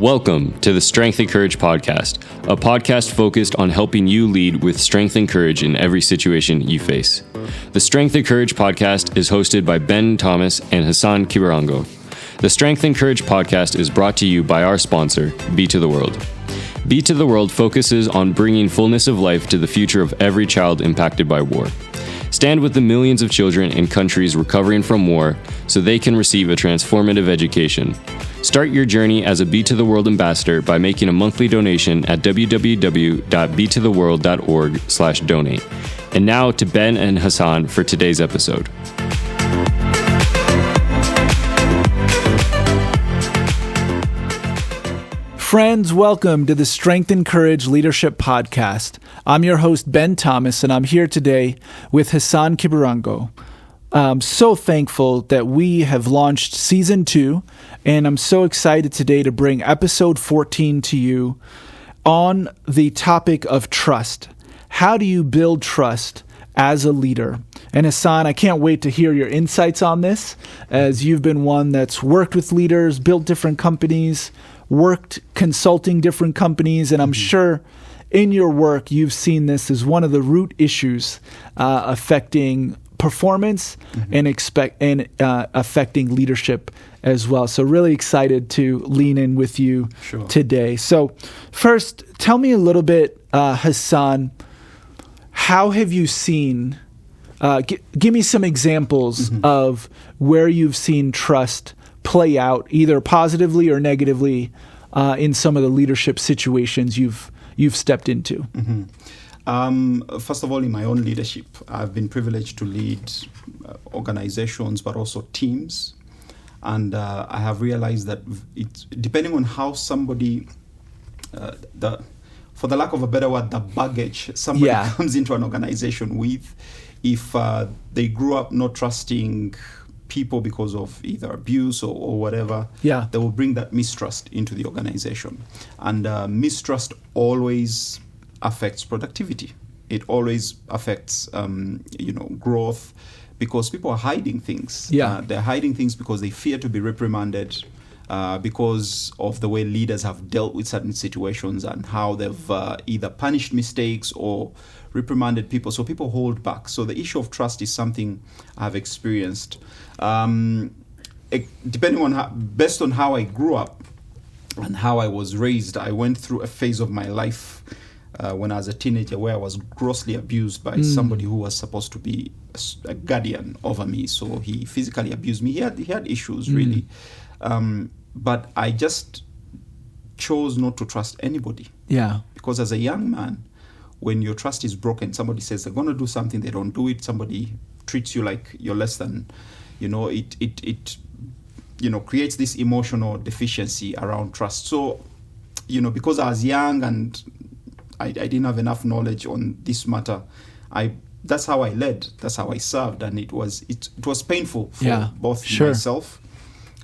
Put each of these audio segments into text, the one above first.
Welcome to the Strength and Courage podcast, a podcast focused on helping you lead with strength and courage in every situation you face. The Strength and Courage podcast is hosted by Ben Thomas and Hassan Kibirango. The Strength and Courage podcast is brought to you by our sponsor, Be to the World. Be to the World focuses on bringing fullness of life to the future of every child impacted by war. Stand with the millions of children in countries recovering from war so they can receive a transformative education. Start your journey as a Be to the World ambassador by making a monthly donation at www.betotheworld.org/donate. And now to Ben and Hassan for today's episode. Friends, welcome to the Strength and Courage Leadership Podcast. I'm your host, Ben Thomas, and I'm here today with Hassan Kibirango. I'm so thankful that we have launched Season 2, and I'm so excited today to bring Episode 14 to you on the topic of trust. How do you build trust as a leader? And Hassan, I can't wait to hear your insights on this, as you've been one that's worked with leaders, built different companies, worked consulting different companies, and I'm sure in your work you've seen this as one of the root issues affecting performance and affecting leadership as well. So really excited to lean in with you today. So first, tell me a little bit, Hassan, how have you seen, give me some examples of where you've seen trust play out, either positively or negatively, in some of the leadership situations you've stepped into. First of all, in my own leadership, I've been privileged to lead organizations, but also teams. And I have realized that it's depending on how somebody, for the lack of a better word, the baggage somebody comes into an organization with, if they grew up not trusting people because of either abuse or whatever, they will bring that mistrust into the organization. And mistrust always affects productivity. It always affects, growth, because people are hiding things. They're hiding things because they fear to be reprimanded, because of the way leaders have dealt with certain situations and how they've either punished mistakes or reprimanded people. So people hold back. So the issue of trust is something I've experienced. Depending on based on how I grew up and how I was raised, I went through a phase of my life when I was a teenager where I was grossly abused by somebody who was supposed to be a guardian over me. So he physically abused me. He had issues, really. But I just chose not to trust anybody. Because as a young man, when your trust is broken, somebody says they're going to do something, they don't do it, somebody treats you like you're less than, it creates this emotional deficiency around trust. So, because I was young and I didn't have enough knowledge on this matter, that's how I led, that's how I served, and it was painful for both myself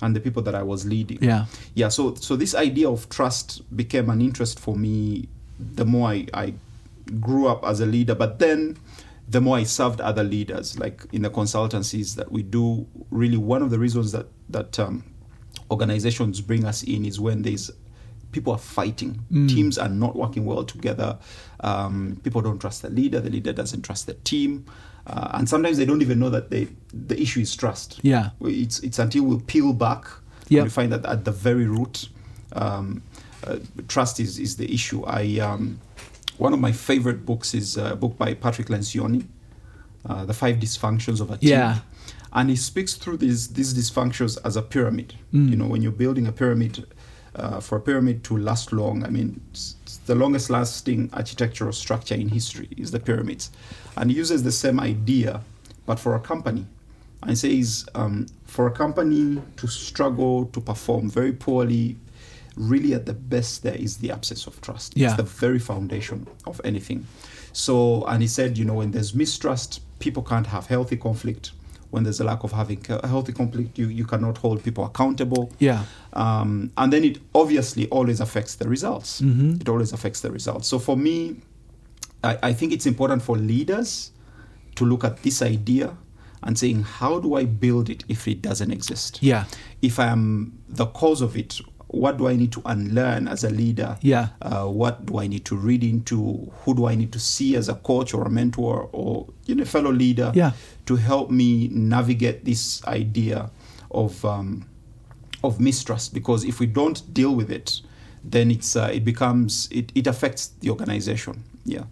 and the people that I was leading. So this idea of trust became an interest for me the more I grew up as a leader, but then the more I served other leaders, like in the consultancies that we do. Really, one of the reasons that organizations bring us in is when people are fighting. Teams are not working well together. People don't trust the leader doesn't trust the team. And sometimes they don't even know that the issue is trust. It's until we peel back and we find that at the very root, trust is the issue. One of my favorite books is a book by Patrick Lencioni, The 5 Dysfunctions of a Team. And he speaks through these dysfunctions as a pyramid. When you're building a pyramid, for a pyramid to last long, it's the longest lasting architectural structure in history is the pyramids. And he uses the same idea, but for a company. And he says, for a company to struggle, to perform very poorly, really at the best there is the absence of trust. It's the very foundation of anything. So, and he said, when there's mistrust, people can't have healthy conflict. When there's a lack of having a healthy conflict, you cannot hold people accountable. And then it obviously always affects the results. It always affects the results. So for me, I think it's important for leaders to look at this idea and saying, how do I build it if it doesn't exist? Yeah. If I am the cause of it, what do I need to unlearn as a leader? Yeah. What do I need to read into? Who do I need to see as a coach or a mentor or fellow leader to help me navigate this idea of mistrust? Because if we don't deal with it, then it affects the organization. Yeah.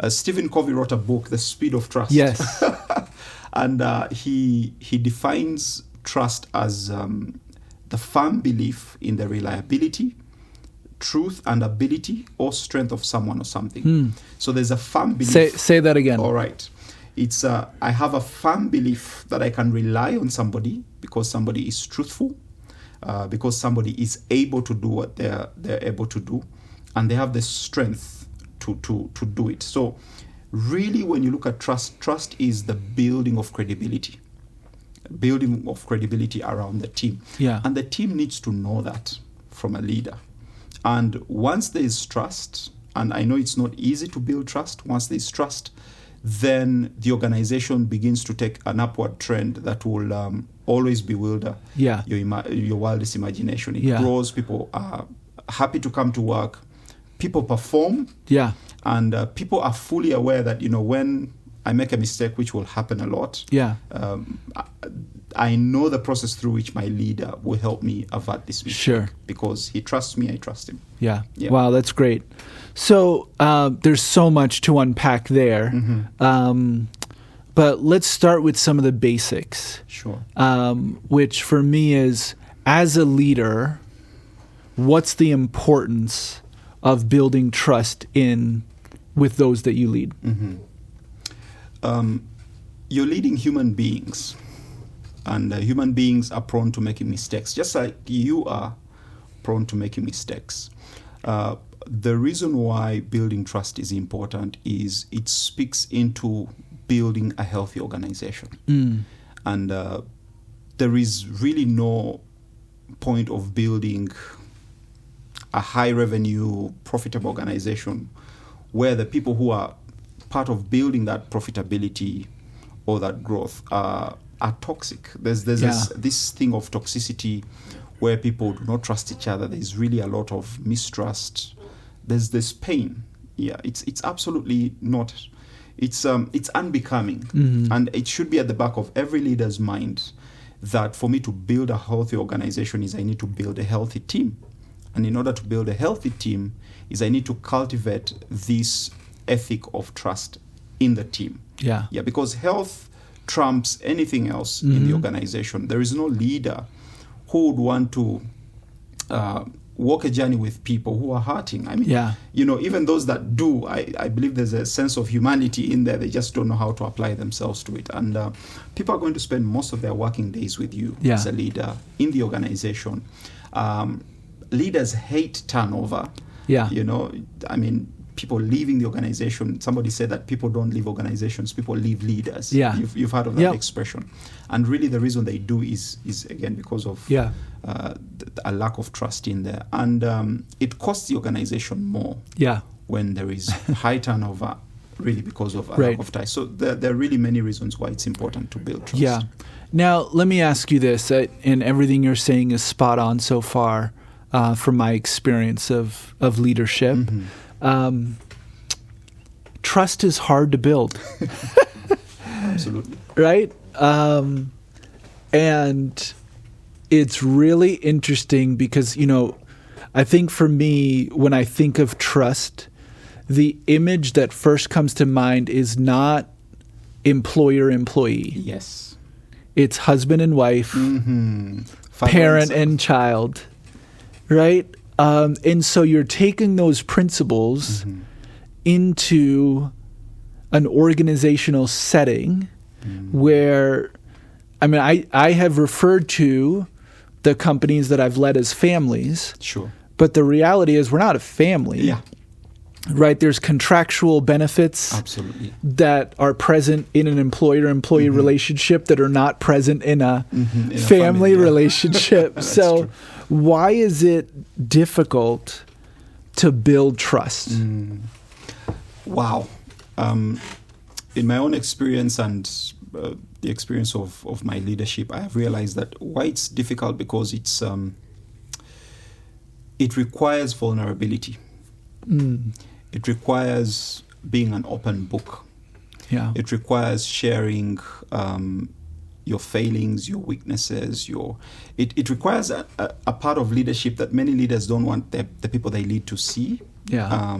Stephen Covey wrote a book, The Speed of Trust. Yes. And he defines trust as the firm belief in the reliability, truth, and ability or strength of someone or something. So there's a firm belief. Say that again. All right. It's I have a firm belief that I can rely on somebody because somebody is truthful, because somebody is able to do what they're able to do, and they have the strength to do it. So really, when you look at trust is the building of credibility around the team. Yeah. And the team needs to know that from a leader. And once there is trust, and I know it's not easy to build trust, once there is trust, then the organization begins to take an upward trend that will always bewilder your wildest imagination. It grows. People are happy to come to work. People perform. Yeah. And people are fully aware that, when I make a mistake, which will happen a lot, I know the process through which my leader will help me avert this mistake. Sure. Because he trusts me, I trust him. Yeah. Wow, that's great. So there's so much to unpack there. But let's start with some of the basics. Sure. Which for me is, as a leader, what's the importance of building trust with those that you lead? You're leading human beings, and human beings are prone to making mistakes, just like you are prone to making mistakes. The reason why building trust is important is it speaks into building a healthy organization. And there is really no point of building a high revenue, profitable organization where the people who are part of building that profitability or that growth are toxic. There's this thing of toxicity where people do not trust each other. There's really a lot of mistrust. There's this pain. Yeah, it's absolutely not. It's unbecoming, and it should be at the back of every leader's mind that for me to build a healthy organization is I need to build a healthy team, and in order to build a healthy team is I need to cultivate this ethic of trust in the team. Yeah, because health trumps anything else in the organization. There is no leader who would want to walk a journey with people who are hurting. I mean, even those that do, I believe there's a sense of humanity in there. They just don't know how to apply themselves to it. And people are going to spend most of their working days with you as a leader in the organization. Leaders hate turnover. I mean, people leaving the organization. Somebody said that people don't leave organizations, people leave leaders. You've heard of that expression. And really the reason they do is again because of a lack of trust in there. And it costs the organization more when there is high turnover, really because of a lack of ties. So there are really many reasons why it's important to build trust. Yeah. Now, let me ask you this, and everything you're saying is spot on so far from my experience of leadership. Trust is hard to build. Absolutely. Right? And it's really interesting because, I think for me, when I think of trust, the image that first comes to mind is not employer-employee. Yes. It's husband and wife, parent and child, right? And so you're taking those principles into an organizational setting where, I mean, I have referred to the companies that I've led as families. Sure. But the reality is we're not a family. Yeah. Right? There's contractual benefits that are present in an employer-employee relationship that are not present in a family relationship. So true. Why is it difficult to build trust? Wow. In my own experience and the experience of my leadership, I have realized that why it's difficult because it requires vulnerability. It requires being an open book. Yeah. It requires sharing your failings, your weaknesses. It requires a part of leadership that many leaders don't want the people they lead to see. Yeah.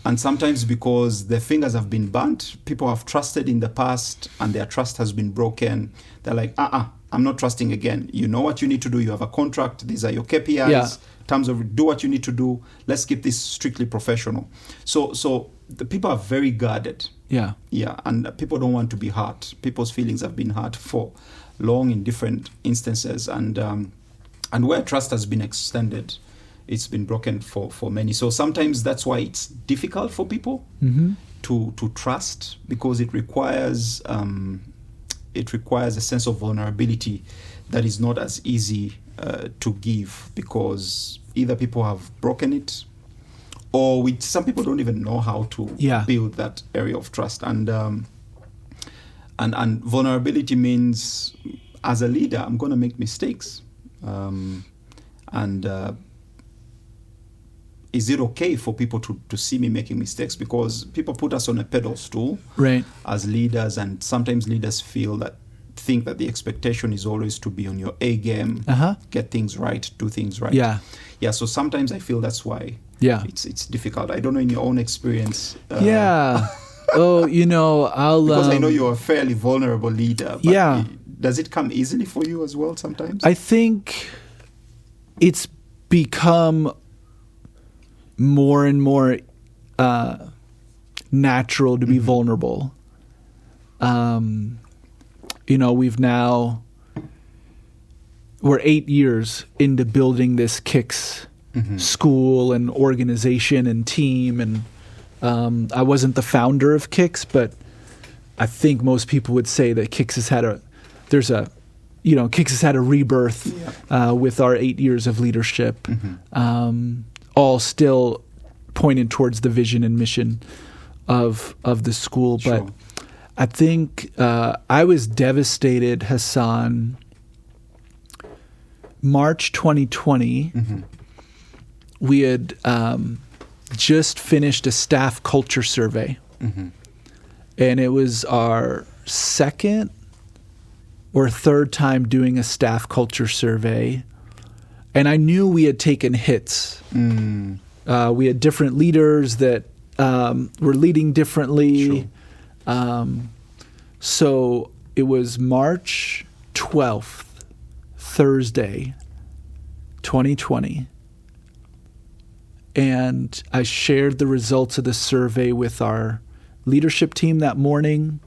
And sometimes because their fingers have been burnt, people have trusted in the past and their trust has been broken. They're like, I'm not trusting again. You know what you need to do. You have a contract. These are your KPIs. Yeah. In terms of do what you need to do. Let's keep this strictly professional. So the people are very guarded. Yeah. Yeah, and people don't want to be hurt. People's feelings have been hurt for long in different instances, and where trust has been extended, it's been broken for many. So sometimes that's why it's difficult for people to trust, because it requires a sense of vulnerability that is not as easy to give, because either people have broken it, or some people don't even know how to build that area of trust. And vulnerability means, as a leader, I'm going to make mistakes. Is it okay for people to see me making mistakes? Because people put us on a pedestal as leaders, and sometimes leaders think that the expectation is always to be on your A game, get things right, do things right. Yeah. So sometimes I feel that's why it's difficult. I don't know in your own experience. Oh, I'll because I know you're a fairly vulnerable leader. But does it come easily for you as well sometimes? I think it's become more and more natural to be vulnerable. We're 8 years into building this Kicks school and organization and team, and I wasn't the founder of Kicks, but I think most people would say that Kicks has had a rebirth with our 8 years of leadership, all still pointed towards the vision and mission of the school. Sure. But I think I was devastated, Hassan. March 2020, we had just finished a staff culture survey. And it was our second or third time doing a staff culture survey. And I knew we had taken hits. We had different leaders that were leading differently. So it was March 12th, Thursday, 2020. And I shared the results of the survey with our leadership team that morning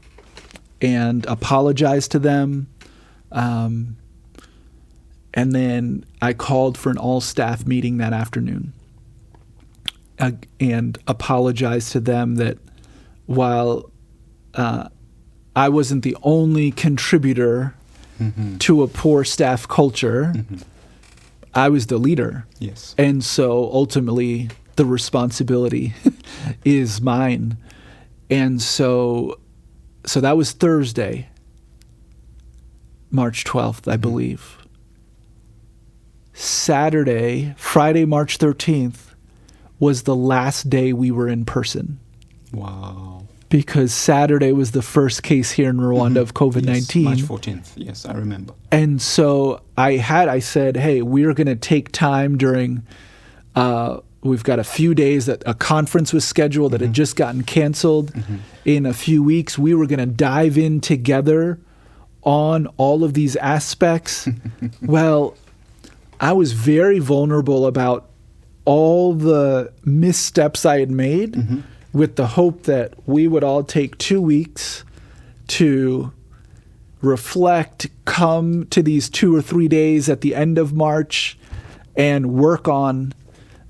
and apologized to them. And then I called for an all-staff meeting that afternoon and apologized to them that while I wasn't the only contributor to a poor staff culture, I was the leader. Yes. And so ultimately the responsibility is mine. And so that was Thursday, March 12th, I believe. Friday, March 13th was the last day we were in person. Wow. Because Saturday was the first case here in Rwanda of COVID-19. Yes, March 14th. Yes, I remember. And so I said, hey, we're going to take time during, we've got a few days that a conference was scheduled that had just gotten canceled. In a few weeks, we were going to dive in together on all of these aspects. Well, I was very vulnerable about all the missteps I had made, with the hope that we would all take 2 weeks to reflect, come to these 2 or 3 days at the end of March and work on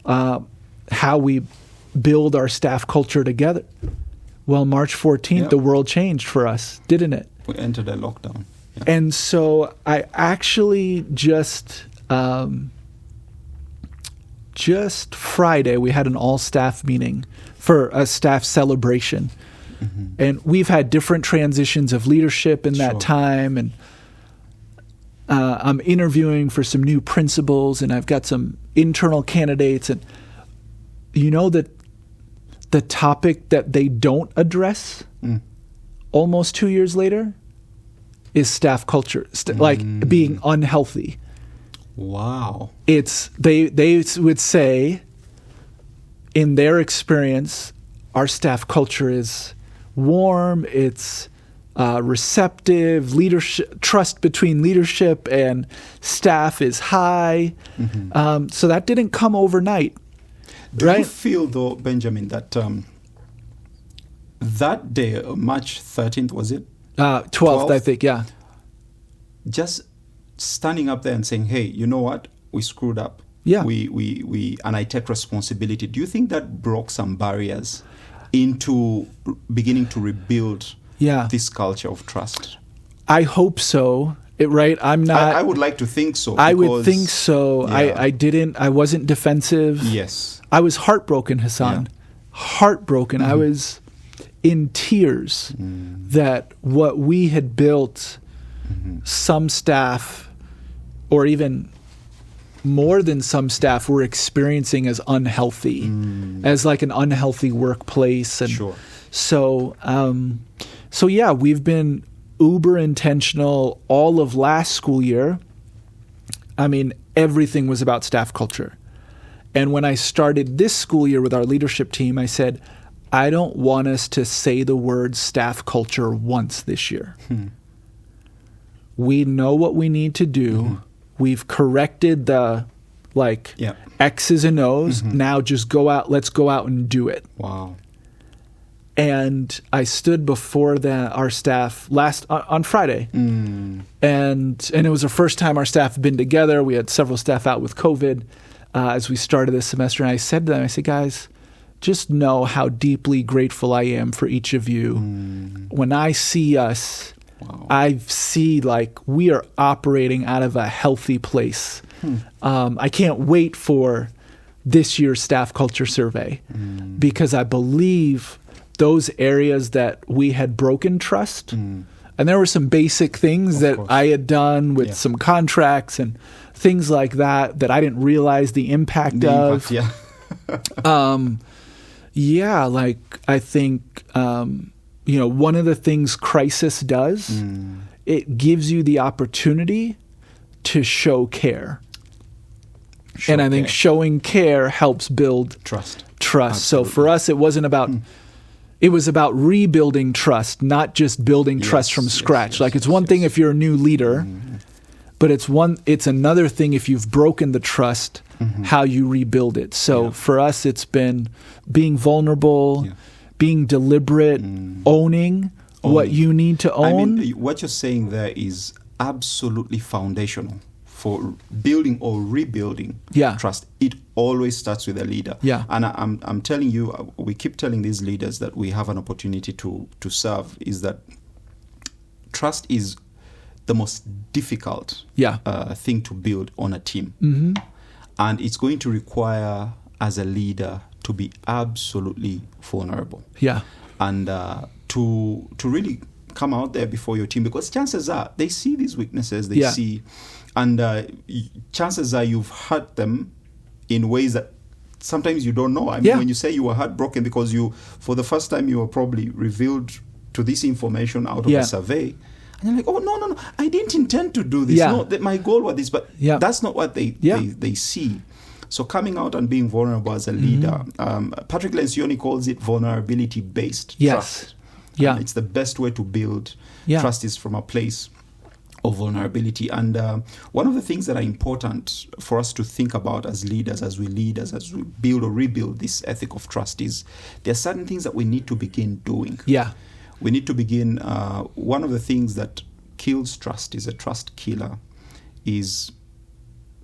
how we build our staff culture together. Well, March 14th, the world changed for us, didn't it? We entered a lockdown. Yeah. And so I actually just Friday, we had an all-staff meeting for a staff celebration. And we've had different transitions of leadership in that time. And I'm interviewing for some new principals, and I've got some internal candidates, and that the topic that they don't address almost 2 years later is staff culture, like being unhealthy. Wow. It's they would say, in their experience, our staff culture is warm, it's receptive, leadership, trust between leadership and staff is high. So that didn't come overnight. Do right? you feel, though, Benjamin, that that day, March 13th, was it? 12th, I think, yeah. Just standing up there and saying, hey, you know what? We screwed up. Yeah. We and I take responsibility. Do you think that broke some barriers into beginning to rebuild this culture of trust? I hope so. Right? I'm not. I would like to think so. I would think so. Yeah. I wasn't defensive. Yes. I was heartbroken, Hassan. Yeah. Heartbroken. I was in tears that what we had built, some staff, or even more than some staff, were experiencing as unhealthy, as like an unhealthy workplace. And so yeah, we've been uber intentional all of last school year. I mean, everything was about staff culture. And when I started this school year with our leadership team, I said, I don't want us to say the word staff culture once this year. We know what we need to do. We've corrected the X's and O's. Now just go out. Let's go out and do it. Wow. And I stood before our staff on Friday, and it was the first time our staff had been together. We had several staff out with COVID as we started this semester, and I said to them, I said, guys, just know how deeply grateful I am for each of you. When I see us, I see like we are operating out of a healthy place. I can't wait for this year's staff culture survey because I believe those areas that we had broken trust, and there were some basic things that I had done with some contracts and things like that I didn't realize the impact of. I think one of the things crisis does, it gives you the opportunity to show care. And I think showing care helps build trust. Absolutely. So for us, it wasn't about it was about rebuilding trust, not just building trust from scratch. It's one thing if you're a new leader, but it's another thing if you've broken the trust, how you rebuild it. So for us, it's been being vulnerable, being deliberate, owning what you need to own. I mean, what you're saying there is absolutely foundational for building or rebuilding trust. It always starts with a leader. And I'm telling you, we keep telling these leaders that we have an opportunity to serve, is that trust is the most difficult thing to build on a team. And it's going to require, as a leader, to be absolutely vulnerable. And to really come out there before your team, because chances are they see these weaknesses, they see, and chances are you've hurt them in ways that sometimes you don't know. I mean, when you say you were heartbroken because for the first time, you were probably revealed to this information out of a survey. And you're like, oh, no, I didn't intend to do this. No, my goal was this, but that's not what they see. So coming out and being vulnerable as a leader, Patrick Lencioni calls it vulnerability-based trust. And it's the best way to build trust is from a place of vulnerability. And one of the things that are important for us to think about as leaders, as we build or rebuild this ethic of trust, is there are certain things that we need to begin doing. We need to begin. One of the things that kills trust, is a trust killer, is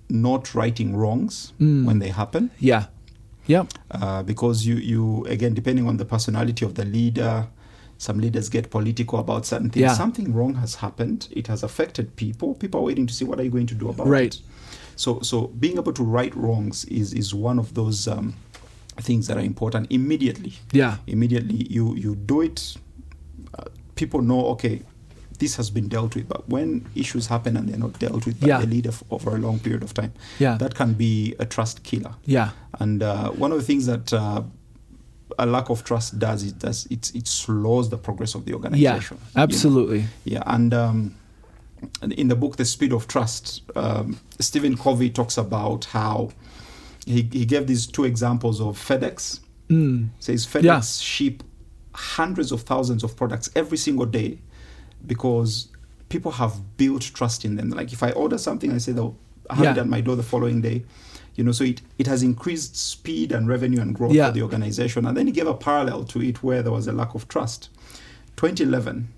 not righting wrongs when they happen. Because you again, depending on the personality of the leader, some leaders get political about certain things. Something wrong has happened. It has affected people. People are waiting to see what are you going to do about it. So being able to right wrongs is one of those things that are important immediately. Immediately you do it. People know, okay, this has been dealt with. But when issues happen and they're not dealt with by the leader over a long period of time, that can be a trust killer. Yeah. And one of the things that a lack of trust does it slows the progress of the organization. Yeah, absolutely. Yeah, and in the book The Speed of Trust, Stephen Covey talks about how he gave these two examples of FedEx. Says FedEx ship hundreds of thousands of products every single day because people have built trust in them. Like if I order something, I say they'll have it at my door the following day. So it has increased speed and revenue and growth for the organization. And then he gave a parallel to it where there was a lack of trust. 2011,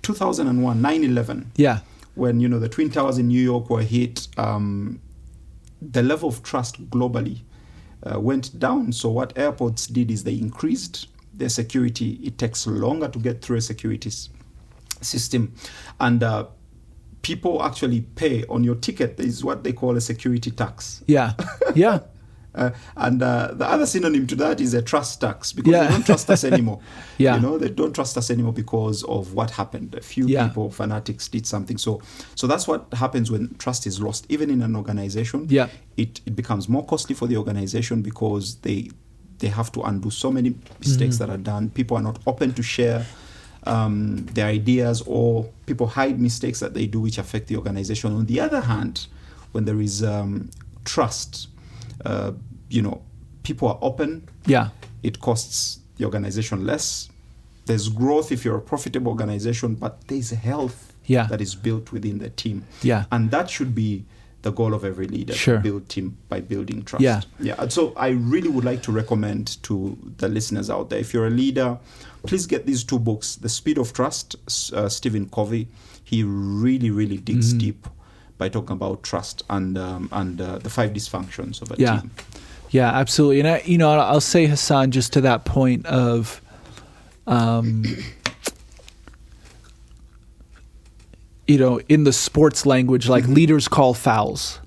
2001, 9/11. Yeah. When, the Twin Towers in New York were hit, the level of trust globally went down. So what airports did is they increased their security. It takes longer to get through a security system. And people actually pay on your ticket. There is what they call a security tax. Yeah. Yeah. And the other synonym to that is a trust tax, because they don't trust us anymore. They don't trust us anymore because of what happened. A few people, fanatics, did something. So that's what happens when trust is lost. Even in an organization, it becomes more costly for the organization because they have to undo so many mistakes that are done. People are not open to share their ideas, or people hide mistakes that they do which affect the organization. On the other hand, when there is trust, people are open. Yeah. It costs the organization less. There's growth if you're a profitable organization, but there's health that is built within the team. Yeah. And that should be the goal of every leader, to build team by building trust. Yeah. And so I really would like to recommend to the listeners out there, if you're a leader, please get these two books, The Speed of Trust, Stephen Covey. He really, really digs deep by talking about trust and the 5 dysfunctions of a team. Yeah, absolutely. And I'll say, Hassan, just to that point of, in the sports language, like leaders call fouls,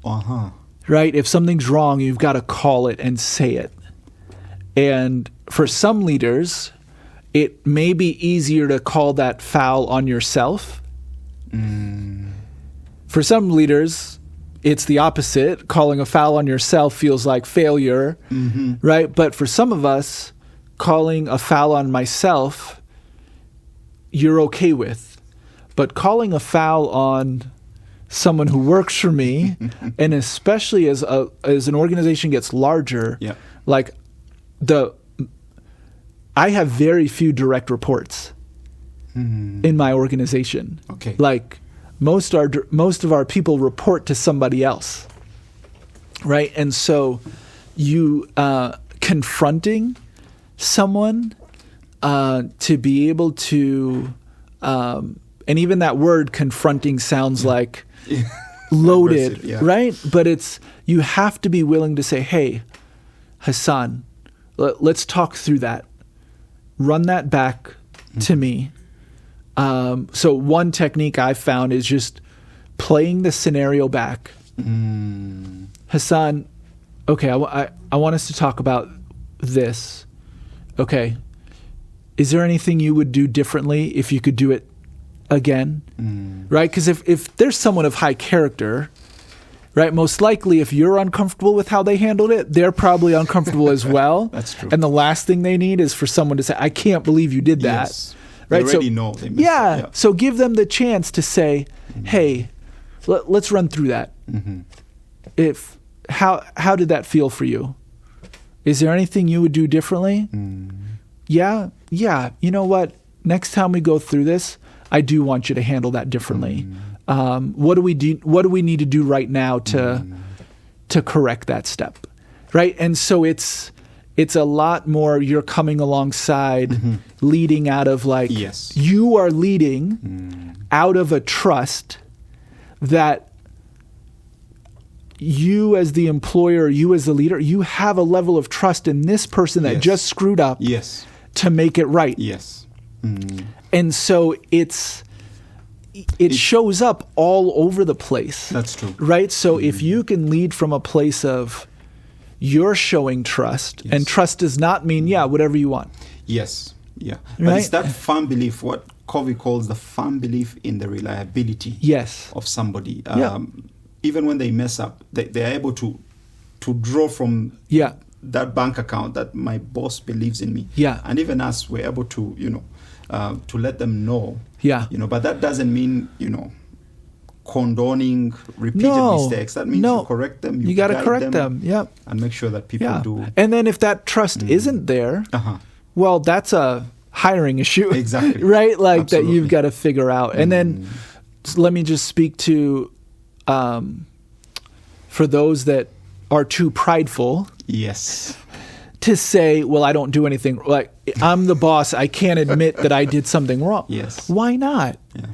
right? If something's wrong, you've got to call it and say it. And for some leaders, it may be easier to call that foul on yourself. For some leaders, it's the opposite. Calling a foul on yourself feels like failure, right? But for some of us, calling a foul on myself, you're okay with. But calling a foul on someone who works for me, and especially as an organization gets larger, like I have very few direct reports in my organization. Okay. Like most of our people report to somebody else, right? And so you confronting someone to be able to, and even that word confronting sounds like loaded, right? But you have to be willing to say, hey, Hassan, let's talk through that. Run that back to me. So one technique I've found is just playing the scenario back. Hassan, okay, I want us to talk about this. Okay. Is there anything you would do differently if you could do it again? Right? Because if there's someone of high character, right, most likely if you're uncomfortable with how they handled it, they're probably uncomfortable as well. That's true. And the last thing they need is for someone to say, I can't believe you did that. Yes. Right? They already know. They missed it. So give them the chance to say, hey, let's run through that. How did that feel for you? Is there anything you would do differently? Yeah. You know what? Next time we go through this, I do want you to handle that differently. What do we do? What do we need to do right now to correct that step? Right. And so it's a lot more. You're coming alongside, leading out of you are leading out of a trust that you as the employer, you as the leader, you have a level of trust in this person that just screwed up to make it right. And so it shows up all over the place. That's true. Right? So if you can lead from a place of you're showing trust, and trust does not mean, whatever you want. Yes. Yeah. But it's that firm belief. What Covey calls the firm belief in the reliability Yes. of somebody. Yeah. Even when they mess up, they're able to draw from Yeah. that bank account that my boss believes in me. Yeah. And even us, we're able to, to let them know. Yeah. But that doesn't mean, condoning repeated mistakes. That means you correct them. You got to guide correct them. Yeah. And make sure that people do. And then if that trust isn't there, well, that's a hiring issue. Exactly. Right? Like Absolutely. that you've got to figure out. And then let me just speak to, for those that are too prideful. Yes. To say, well, I don't do anything. Like, I'm the boss. I can't admit that I did something wrong. Yes. Why not? Yeah.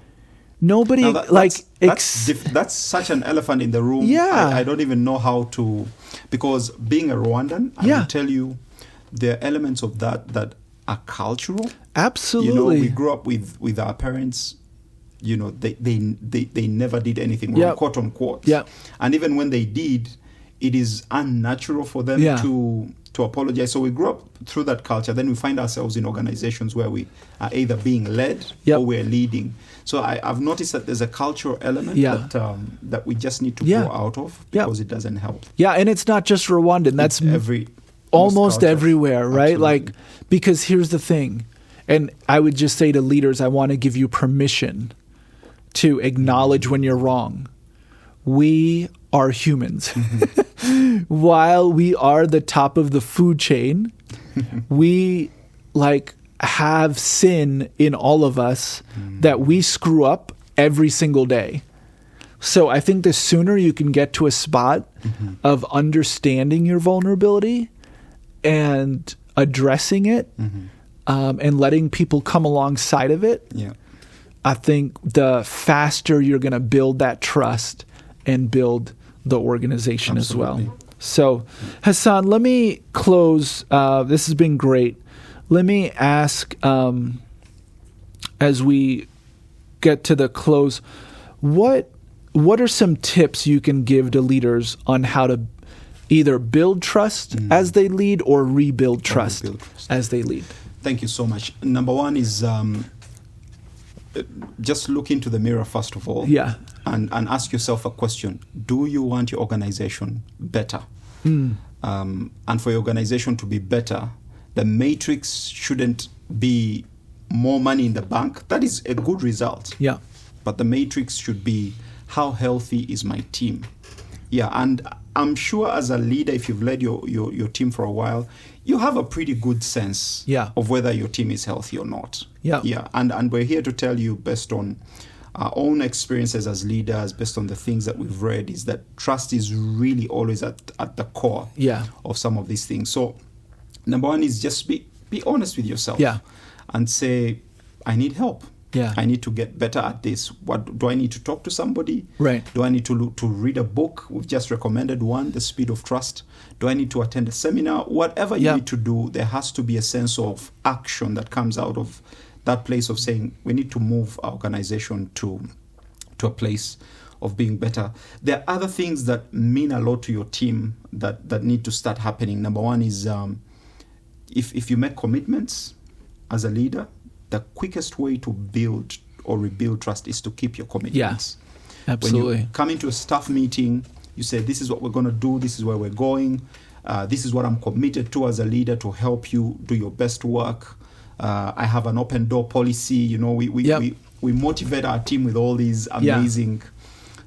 Nobody, Now that's that's such an elephant in the room. Yeah. I don't even know how to, because being a Rwandan, I will tell you, there are elements of that are cultural. Absolutely. We grew up with our parents. They never did anything wrong, quote unquote. Yeah. And even when they did, it is unnatural for them to apologize. So we grew up through that culture. Then we find ourselves in organizations where we are either being led or we're leading. So I've noticed that there's a cultural element that we just need to grow out of because it doesn't help. Yeah, and it's not just Rwandan. That's almost everywhere, right? Absolutely. Like, because here's the thing, and I would just say to leaders, I want to give you permission to acknowledge when you're wrong. We are humans. While we are the top of the food chain, we have sin in all of us that we screw up every single day. So I think the sooner you can get to a spot of understanding your vulnerability and addressing it and letting people come alongside of it, I think the faster you're going to build that trust and build the organization as well. So, Hassan, let me close. This has been great. Let me ask, as we get to the close, what are some tips you can give to leaders on how to either build trust as they lead or rebuild trust as they lead? Thank you so much. Number one is just look into the mirror first of all, and ask yourself a question: do you want your organization better? And for your organization to be better, the matrix shouldn't be more money in the bank. That is a good result. Yeah. But the matrix should be, how healthy is my team? Yeah, and I'm sure as a leader, if you've led your team for a while, you have a pretty good sense of whether your team is healthy or not. Yeah. And we're here to tell you, based on our own experiences as leaders, based on the things that we've read, is that trust is really always at the core of some of these things. So number one is just be honest with yourself and say, I need help. I need to get better at this. What do I need to talk to somebody? Right. Do I need to read a book? We've just recommended one, The Speed of Trust. Do I need to attend a seminar? Whatever you need to do, there has to be a sense of action that comes out of that place of saying, we need to move our organization to a place of being better. There are other things that mean a lot to your team that need to start happening. Number one is if you make commitments as a leader, the quickest way to build or rebuild trust is to keep your commitments. Yeah, absolutely. When you come into a staff meeting, you say, this is what we're going to do, this is where we're going, this is what I'm committed to as a leader to help you do your best work. I have an open door policy. We motivate our team with all these amazing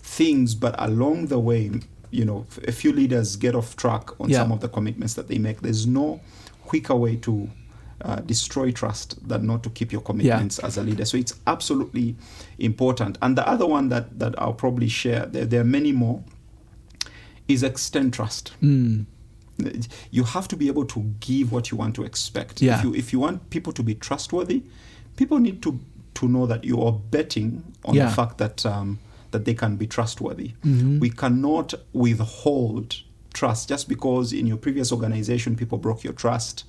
things, but along the way, a few leaders get off track on some of the commitments that they make. There's no quicker way to destroy trust than not to keep your commitments as a leader. So it's absolutely important. And the other one that I'll probably share, there are many more, is extend trust. You have to be able to give what you want to expect. If you want people to be trustworthy, people need to know that you are betting on the fact that they can be trustworthy. We cannot withhold trust just because in your previous organization people broke your trust,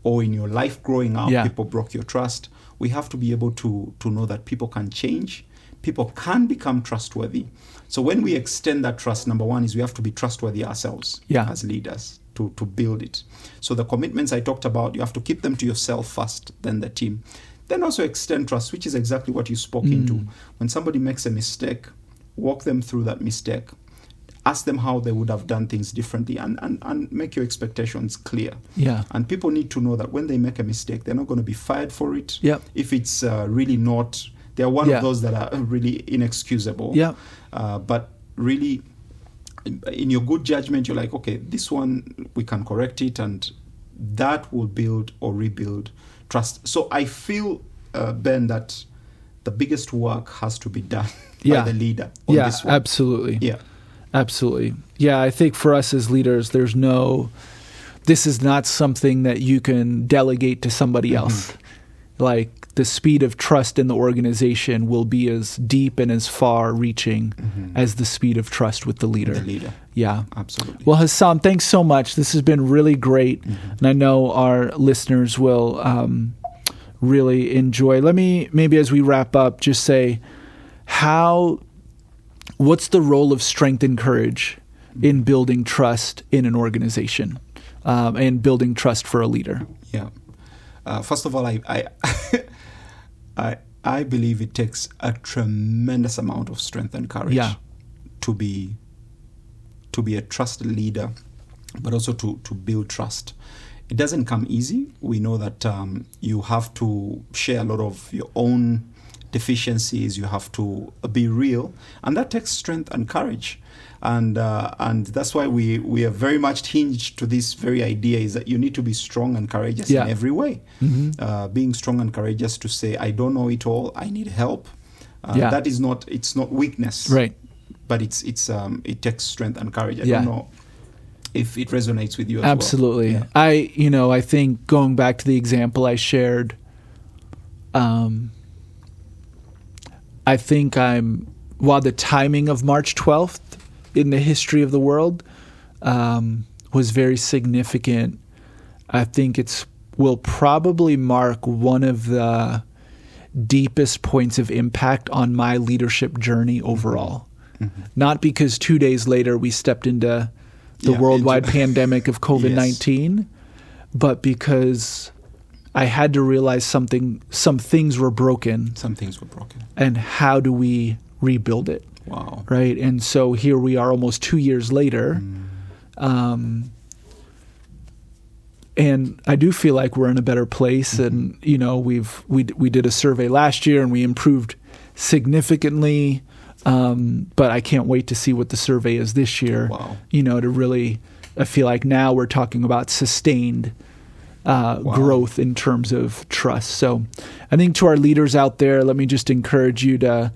or in your life growing up people broke your trust. We have to be able to know that people can change, people can become trustworthy. So when we extend that trust, number one is we have to be trustworthy ourselves as leaders to build it. So the commitments I talked about, you have to keep them to yourself first, then the team. Then also extend trust, which is exactly what you spoke into. When somebody makes a mistake, walk them through that mistake. Ask them how they would have done things differently, and make your expectations clear. Yeah. And people need to know that when they make a mistake, they're not going to be fired for it. Yep. If it's really not, they're one of those that are really inexcusable. Yeah. But really, in your good judgment, you're like, okay, this one, we can correct it, and that will build or rebuild trust. So I feel, Ben, that the biggest work has to be done by the leader on this one. Absolutely. Yeah. Absolutely. Yeah, I think for us as leaders, this is not something that you can delegate to somebody else. Like, the speed of trust in the organization will be as deep and as far reaching as the speed of trust with the leader. Yeah. Absolutely. Well, Hassan, thanks so much. This has been really great. And I know our listeners will really enjoy. Let me, maybe as we wrap up, just say what's the role of strength and courage in building trust in an organization and building trust for a leader? Yeah. First of all, I believe it takes a tremendous amount of strength and courage to be a trusted leader, but also to build trust. It doesn't come easy. We know that you have to share a lot of your own deficiencies. You have to be real, and that takes strength and courage. And that's why we are very much hinged to this very idea, is that you need to be strong and courageous in every way. Being strong and courageous to say, I don't know it all, I need help. That is not, it's not weakness, right? But it takes strength and courage. I don't know if it resonates with you as Absolutely. well. Yeah. I think going back to the example I shared, I think while the timing of March 12th in the history of the world was very significant, I think will probably mark one of the deepest points of impact on my leadership journey overall. Not because 2 days later we stepped into the worldwide pandemic of COVID-19, but because I had to realize some things were broken. Some things were broken. And how do we rebuild it? Wow. Right? And so here we are almost 2 years later. And I do feel like we're in a better place. And, we did a survey last year and we improved significantly. But I can't wait to see what the survey is this year. Wow. To really, I feel like now we're talking about sustained growth in terms of trust. So I think to our leaders out there, let me just encourage you to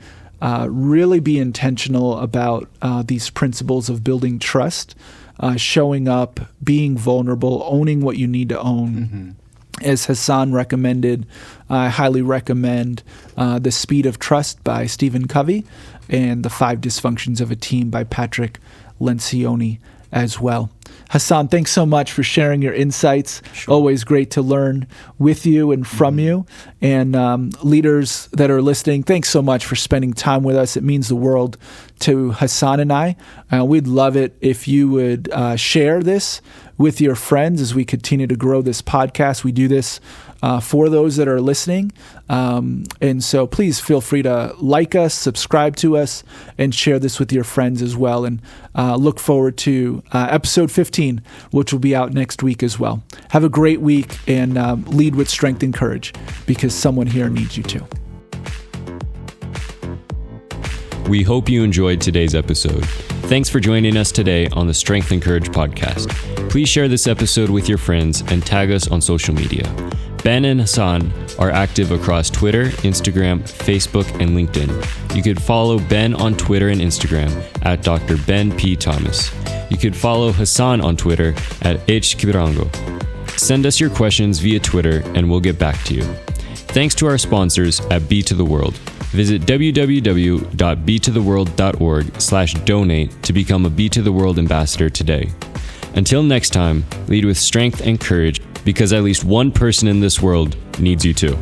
really be intentional about these principles of building trust, showing up, being vulnerable, owning what you need to own. As Hassan recommended, I highly recommend The Speed of Trust by Stephen Covey and The 5 Dysfunctions of a Team by Patrick Lencioni as well. Hassan, thanks so much for sharing your insights. Sure. Always great to learn with you and from you. And leaders that are listening, thanks so much for spending time with us. It means the world to Hassan and I. We'd love it if you would share this with your friends as we continue to grow this podcast. We do this for those that are listening. And so please feel free to like us, subscribe to us, and share this with your friends as well. And look forward to episode 15, which will be out next week as well. Have a great week and lead with strength and courage, because someone here needs you to. We hope you enjoyed today's episode. Thanks for joining us today on the Strength and Courage podcast. Please share this episode with your friends and tag us on social media. Ben and Hassan are active across Twitter, Instagram, Facebook, and LinkedIn. You could follow Ben on Twitter and Instagram at Dr. Ben P. Thomas. You could follow Hassan on Twitter at Kibirango. Send us your questions via Twitter and we'll get back to you. Thanks to our sponsors at Be to the World. Visit www.betotheworld.org/donate to become a Be to the World ambassador today. Until next time, lead with strength and courage, because at least one person in this world needs you to.